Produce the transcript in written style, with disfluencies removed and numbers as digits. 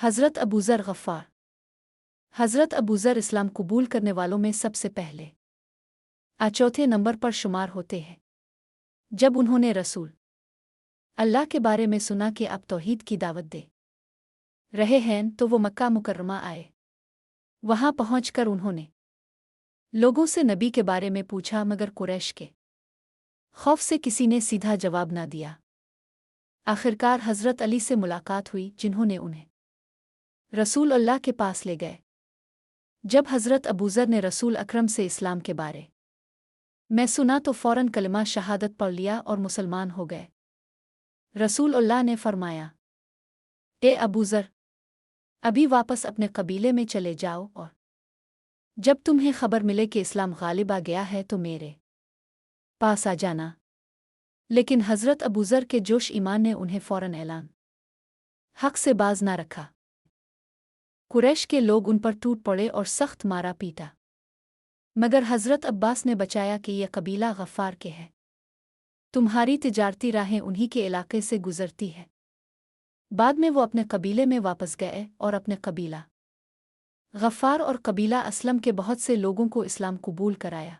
حضرت ابوذر غفار۔ حضرت ابوذر इस्लाम कबूल करने वालों में सबसे पहले चौथे नंबर पर शुमार होते हैं। जब उन्होंने रसूल अल्लाह के बारे में सुना कि अब तौहीद की दावत दे रहे हैं तो वो मक्का मुकर्रमा आए। वहां पहुंचकर उन्होंने लोगों से नबी के बारे में पूछा, मगर कुरैश के खौफ से किसी ने सीधा जवाब ना दिया। आखिरकार हज़रत अली से मुलाकात हुई, जिन्होंने उन्हें रसूल अल्लाह के पास ले गए। जब हज़रत अबूज़र ने रसूल अकरम से इस्लाम के बारे में सुना तो फ़ौरन कलिमा शहादत पढ़ लिया और मुसलमान हो गए। रसूल अल्लाह ने फरमाया, ए अबूज़र, अभी वापस अपने कबीले में चले जाओ और जब तुम्हें खबर मिले कि इस्लाम गालिब आ गया है तो मेरे पास आ जाना। लेकिन हज़रत अबूज़र के जोश ईमान ने उन्हें फ़ौरन ऐलान हक़ से बाज ना रखा। कुरैश के लोग उन पर टूट पड़े और सख्त मारा पीटा, मगर हज़रत अब्बास ने बचाया कि यह कबीला गफ़ार के है। तुम्हारी तिजारती राहें उन्हीं के इलाके से गुज़रती है। बाद में वो अपने कबीले में वापस गए और अपने कबीला गफ़ार और कबीला असलम के बहुत से लोगों को इस्लाम कबूल कराया।